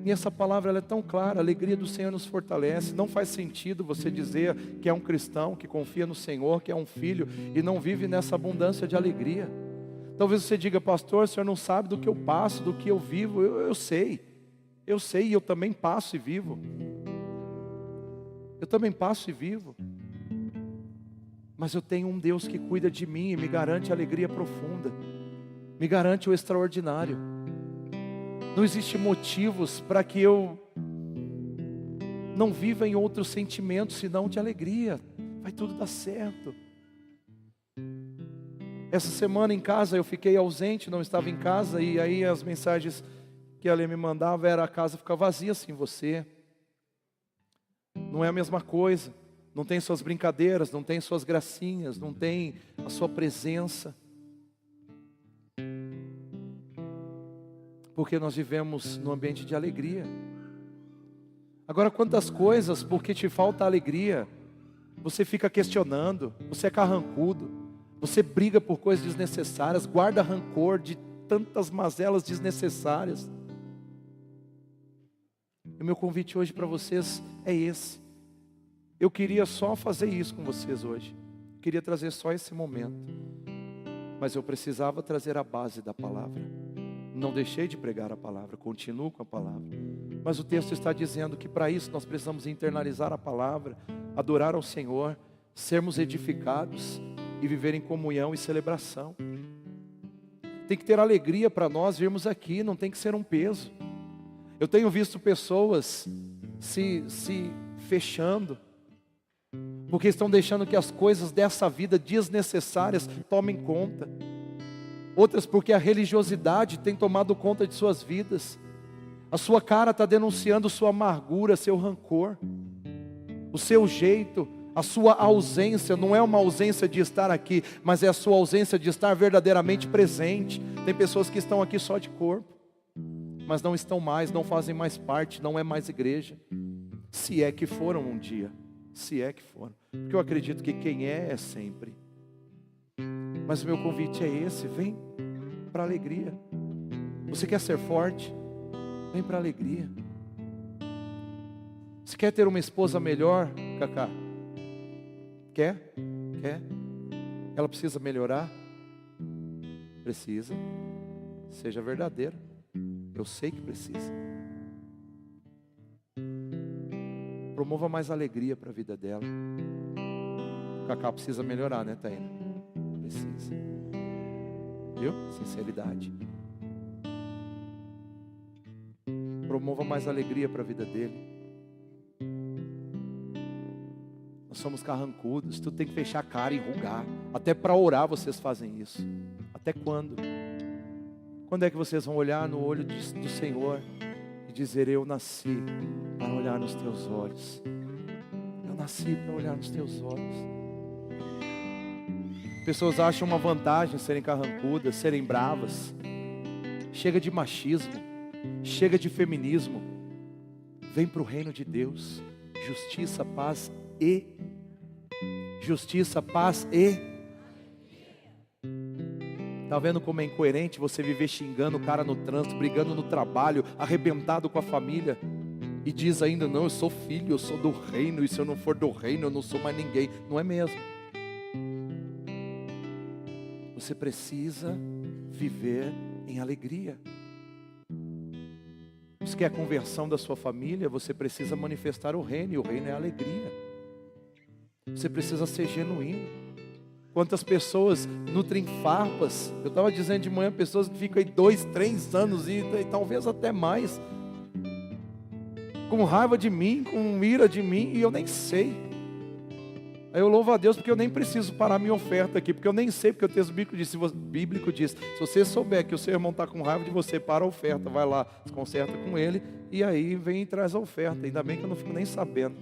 E essa palavra ela é tão clara: a alegria do Senhor nos fortalece. Não faz sentido você dizer que é um cristão, que confia no Senhor, que é um filho, e não vive nessa abundância de alegria. Talvez você diga: pastor, o senhor não sabe do que eu passo, do que eu vivo. Eu sei e eu também passo e vivo. Eu também passo e vivo. Mas eu tenho um Deus que cuida de mim e me garante alegria profunda, me garante o extraordinário. Não existe motivos para que eu não viva em outros sentimentos senão de alegria. Vai tudo dar certo. Essa semana em casa eu fiquei ausente, não estava em casa, e aí as mensagens que a Lê me mandava era: a casa fica vazia sem você. Não é a mesma coisa. Não tem suas brincadeiras, não tem suas gracinhas, não tem a sua presença. Porque nós vivemos num ambiente de alegria. Agora, quantas coisas, porque te falta alegria, você fica questionando, você é carrancudo, você briga por coisas desnecessárias, guarda rancor de tantas mazelas desnecessárias. O meu convite hoje para vocês é esse. Eu queria só fazer isso com vocês hoje. Queria trazer só esse momento. Mas eu precisava trazer a base da palavra. Não deixei de pregar a palavra, continuo com a palavra. Mas o texto está dizendo que para isso nós precisamos internalizar a palavra, adorar ao Senhor, sermos edificados e viver em comunhão e celebração. Tem que ter alegria para nós virmos aqui, não tem que ser um peso. Eu tenho visto pessoas se fechando, porque estão deixando que as coisas dessa vida desnecessárias tomem conta. Outras porque a religiosidade tem tomado conta de suas vidas. A sua cara está denunciando sua amargura, seu rancor, o seu jeito, a sua ausência. Não é uma ausência de estar aqui, mas é a sua ausência de estar verdadeiramente presente. Tem pessoas que estão aqui só de corpo, mas não estão mais, não fazem mais parte, não é mais igreja. Se é que foram um dia. Se é que foram. Porque eu acredito que quem é sempre. Mas o meu convite é esse: vem para a alegria. Você quer ser forte? Vem para a alegria. Você quer ter uma esposa melhor, Cacá? Quer? Ela precisa melhorar? Precisa. Seja verdadeiro. Eu sei que precisa. Promova mais alegria para a vida dela. O Cacá precisa melhorar, né, Taina? Precisa. Viu? Sinceridade. Promova mais alegria para a vida dele. Nós somos carrancudos. Tu tem que fechar a cara e enrugar. Até para orar vocês fazem isso. Até quando? Quando é que vocês vão olhar no olho do Senhor e dizer: eu nasci para olhar nos teus olhos. Eu nasci para olhar nos teus olhos. Pessoas acham uma vantagem serem carrancudas, serem bravas. Chega de machismo, chega de feminismo. Vem para o reino de Deus. Justiça, paz e Tá vendo como é incoerente você viver xingando o cara no trânsito, brigando no trabalho, arrebentado com a família, e diz ainda: não, eu sou filho, eu sou do reino, e se eu não for do reino eu não sou mais ninguém. Não é mesmo. Você precisa viver em alegria. Você quer a conversão da sua família? Você precisa manifestar o reino, e o reino é a alegria. Você precisa ser genuíno. Quantas pessoas nutrem farpas? Eu estava dizendo de manhã, pessoas que ficam aí 2, 3 anos e talvez até mais, com raiva de mim, com ira de mim, e eu nem sei. Aí eu louvo a Deus porque eu nem preciso parar minha oferta aqui, porque eu nem sei, porque o texto bíblico diz: se você souber que o seu irmão está com raiva de você, para a oferta, vai lá, se conserta com ele, e aí vem e traz a oferta. Ainda bem que eu não fico nem sabendo.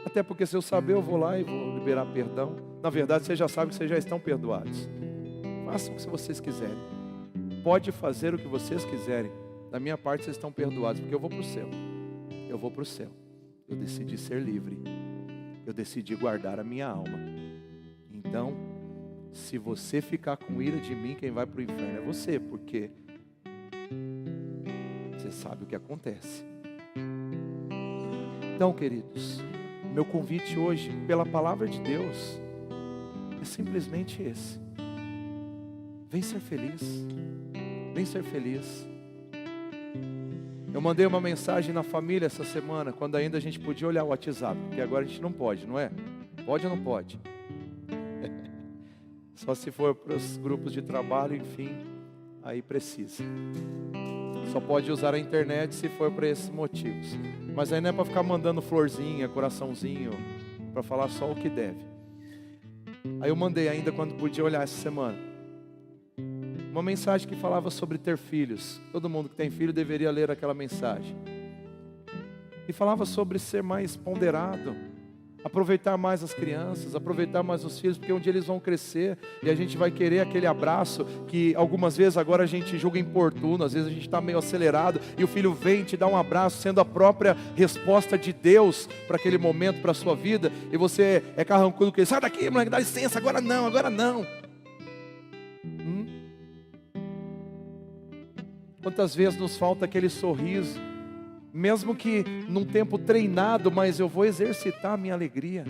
Até porque se eu saber, eu vou lá e vou liberar perdão. Na verdade, vocês já sabem que vocês já estão perdoados. Façam o que vocês quiserem. Pode fazer o que vocês quiserem. Da minha parte, vocês estão perdoados, porque eu vou para o céu. Eu vou para o céu. Eu decidi ser livre. Eu decidi guardar a minha alma. Então, se você ficar com ira de mim, quem vai para o inferno é você, porque você sabe o que acontece. Então, queridos, meu convite hoje, pela palavra de Deus, é simplesmente esse: Vem ser feliz. Vem ser feliz. Eu mandei uma mensagem na família essa semana, quando ainda a gente podia olhar o WhatsApp, porque agora a gente não pode, não é? Pode ou não pode? Só se for para os grupos de trabalho, enfim, aí precisa. Só pode usar a internet se for para esses motivos. Mas aí não é para ficar mandando florzinha, coraçãozinho, para falar só o que deve. Aí eu mandei ainda quando podia olhar essa semana uma mensagem que falava sobre ter filhos. Todo mundo que tem filho deveria ler aquela mensagem. E falava sobre ser mais ponderado, aproveitar mais as crianças, aproveitar mais os filhos, porque um dia eles vão crescer e a gente vai querer aquele abraço que algumas vezes agora a gente julga importuno, às vezes a gente está meio acelerado e o filho vem e te dá um abraço, sendo a própria resposta de Deus para aquele momento, para a sua vida, e você é carrancudo com ele, sai daqui moleque, dá licença, agora não, agora não. Quantas vezes nos falta aquele sorriso, mesmo que num tempo treinado, mas eu vou exercitar a minha alegria.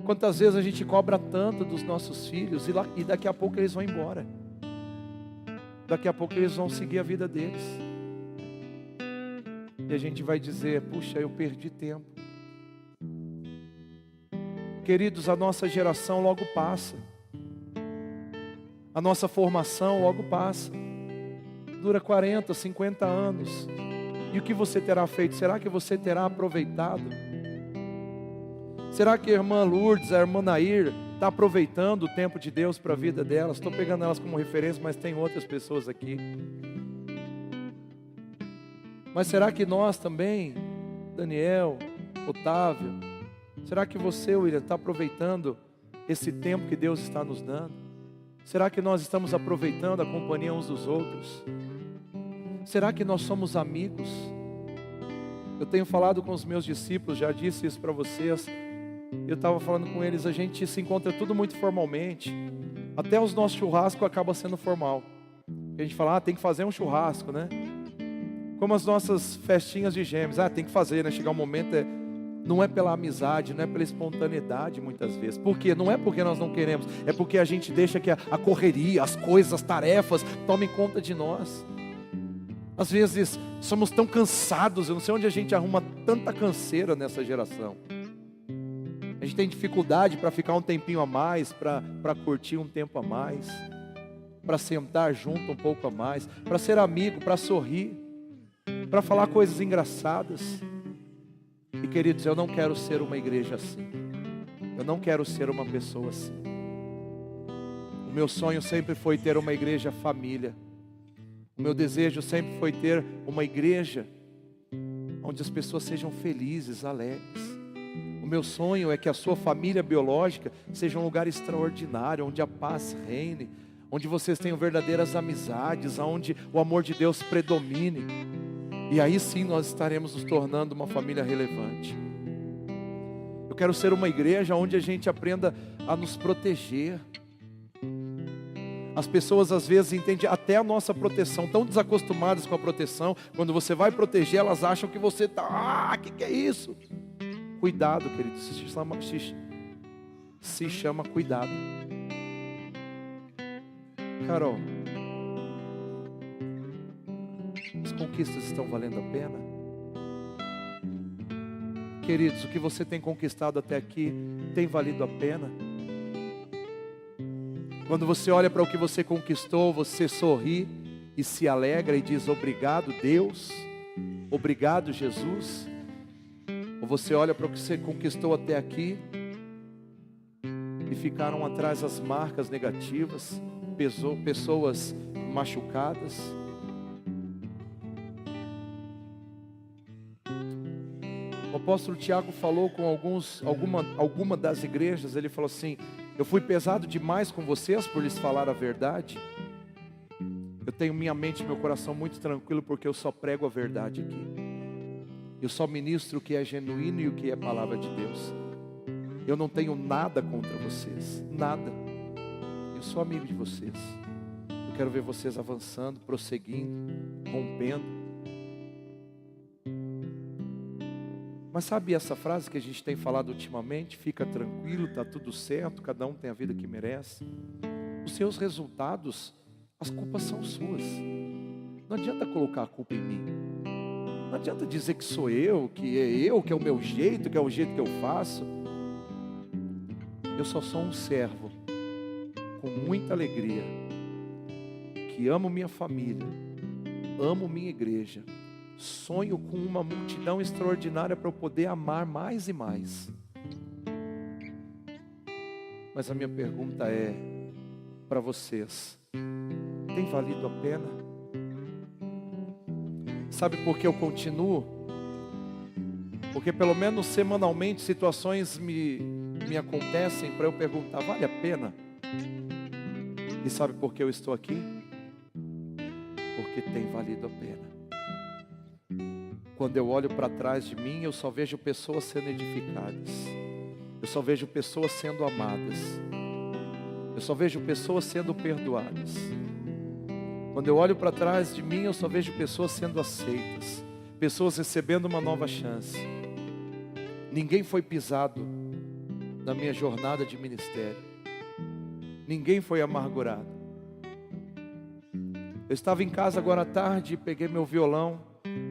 Quantas vezes a gente cobra tanto dos nossos filhos e daqui a pouco eles vão embora. Daqui a pouco eles vão seguir a vida deles. E a gente vai dizer, puxa, eu perdi tempo. Queridos, a nossa geração logo passa. A nossa formação logo passa. Dura 40, 50 anos. E o que você terá feito? Será que você terá aproveitado? Será que a irmã Lourdes, a irmã Nair, está aproveitando o tempo de Deus para a vida delas? Estou pegando elas como referência, mas tem outras pessoas aqui. Mas será que nós também, Daniel, Otávio, será que você, William, está aproveitando esse tempo que Deus está nos dando? Será que nós estamos aproveitando a companhia uns dos outros? Será que nós somos amigos? Eu tenho falado com os meus discípulos, já disse isso para vocês. Eu estava falando com eles, a gente se encontra tudo muito formalmente. Até os nossos churrascos acabam sendo formal. A gente fala, tem que fazer um churrasco, né? Como as nossas festinhas de gêmeos, tem que fazer, né? Chegar um momento, não é pela amizade, não é pela espontaneidade muitas vezes. Por quê? Não é porque nós não queremos, é porque a gente deixa que a correria, as coisas, as tarefas tomem conta de nós. Às vezes somos tão cansados, eu não sei onde a gente arruma tanta canseira nessa geração. A gente tem dificuldade para ficar um tempinho a mais, para curtir um tempo a mais, para sentar junto um pouco a mais, para ser amigo, para sorrir, para falar coisas engraçadas. E queridos, eu não quero ser uma igreja assim. Eu não quero ser uma pessoa assim. O meu sonho sempre foi ter uma igreja família. O meu desejo sempre foi ter uma igreja onde as pessoas sejam felizes, alegres. O meu sonho é que a sua família biológica seja um lugar extraordinário, onde a paz reine, onde vocês tenham verdadeiras amizades, onde o amor de Deus predomine. E aí sim nós estaremos nos tornando uma família relevante. Eu quero ser uma igreja onde a gente aprenda a nos proteger. As pessoas às vezes entendem até a nossa proteção, tão desacostumadas com a proteção. Quando você vai proteger, elas acham que você está, que é isso? Cuidado, querido, se chama cuidado. Carol, as conquistas estão valendo a pena? Queridos, o que você tem conquistado até aqui tem valido a pena? Quando você olha para o que você conquistou, você sorri e se alegra e diz obrigado Deus, obrigado Jesus? Ou você olha para o que você conquistou até aqui e ficaram atrás as marcas negativas, pessoas machucadas? O apóstolo Tiago falou com alguma das igrejas, ele falou assim: eu fui pesado demais com vocês por lhes falar a verdade. Eu tenho minha mente e meu coração muito tranquilo porque eu só prego a verdade aqui. Eu só ministro o que é genuíno e o que é palavra de Deus. Eu não tenho nada contra vocês, nada. Eu sou amigo de vocês. Eu quero ver vocês avançando, prosseguindo, rompendo. Mas sabe essa frase que a gente tem falado ultimamente? Fica tranquilo, está tudo certo, cada um tem a vida que merece. Os seus resultados, as culpas são suas. Não adianta colocar a culpa em mim. Não adianta dizer que sou eu, que é o meu jeito, que é o jeito que eu faço. Eu só sou um servo, com muita alegria, que amo minha família, amo minha igreja, sonho com uma multidão extraordinária para eu poder amar mais e mais. Mas a minha pergunta é para vocês: tem valido a pena? Sabe por que eu continuo? Porque pelo menos semanalmente situações me acontecem para eu perguntar: vale a pena? E sabe por que eu estou aqui? Porque tem valido a pena. Quando eu olho para trás de mim, eu só vejo pessoas sendo edificadas. Eu só vejo pessoas sendo amadas. Eu só vejo pessoas sendo perdoadas. Quando eu olho para trás de mim, eu só vejo pessoas sendo aceitas. Pessoas recebendo uma nova chance. Ninguém foi pisado na minha jornada de ministério. Ninguém foi amargurado. Eu estava em casa agora à tarde e peguei meu violão,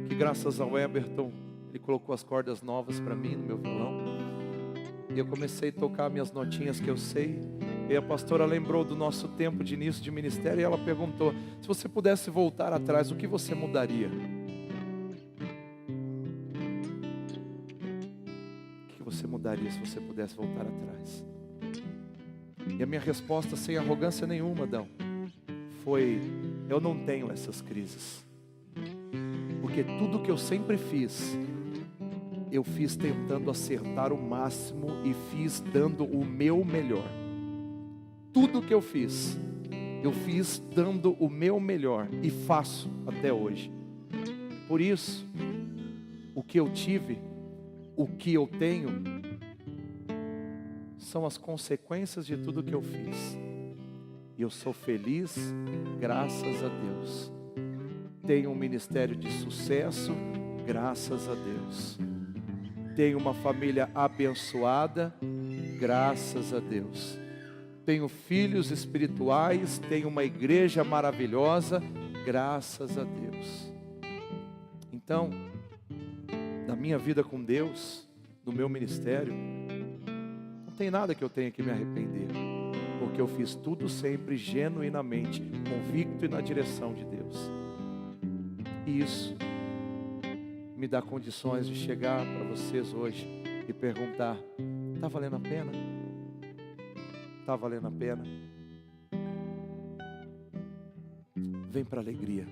que graças ao Eberton, ele colocou as cordas novas para mim no meu violão. E eu comecei a tocar minhas notinhas que eu sei. E a pastora lembrou do nosso tempo de início de ministério e ela perguntou: se você pudesse voltar atrás, o que você mudaria? O que você mudaria se você pudesse voltar atrás? E a minha resposta, sem arrogância nenhuma, Adão, foi: eu não tenho essas crises. Porque tudo que eu sempre fiz, eu fiz tentando acertar o máximo e fiz dando o meu melhor. Tudo que eu fiz dando o meu melhor e faço até hoje. Por isso, o que eu tive, o que eu tenho, são as consequências de tudo que eu fiz. E eu sou feliz, graças a Deus. Tenho um ministério de sucesso, graças a Deus. Tenho uma família abençoada, graças a Deus. Tenho filhos espirituais, tenho uma igreja maravilhosa, graças a Deus. Então, na minha vida com Deus, no meu ministério, não tem nada que eu tenha que me arrepender, porque eu fiz tudo sempre genuinamente, convicto e na direção de Deus. E isso me dá condições de chegar para vocês hoje e perguntar: está valendo a pena? Está valendo a pena? Vem para a alegria,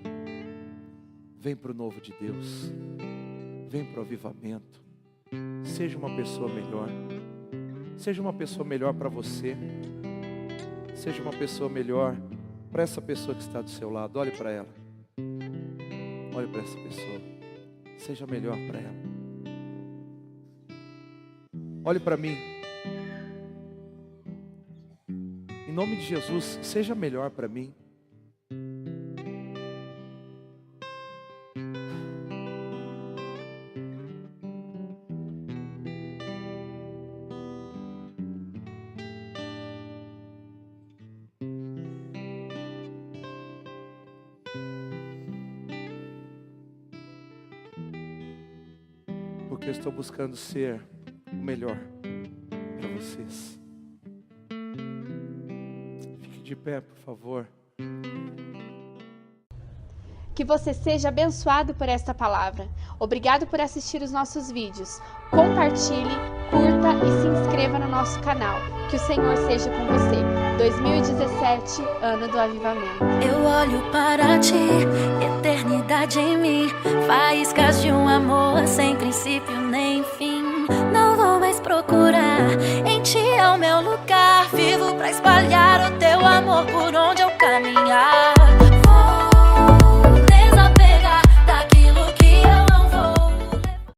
vem para o novo de Deus, vem para o avivamento. Seja uma pessoa melhor. Seja uma pessoa melhor para você. Seja uma pessoa melhor para essa pessoa que está do seu lado. Olhe para ela. Olhe para essa pessoa. Seja melhor para ela. Olhe para mim. Em nome de Jesus, seja melhor para mim. Porque eu estou buscando ser o melhor para vocês. Fique de pé, por favor. Que você seja abençoado por esta palavra. Obrigado por assistir os nossos vídeos. Compartilhe, curta e se inscreva no nosso canal. Que o Senhor seja com você. 2017, ano do avivamento. Eu olho para ti, eternidade em mim, faíscas de um amor sem princípio nem fim. Não vou mais procurar, em ti é o meu lugar. Vivo pra espalhar o teu amor por onde eu caminho.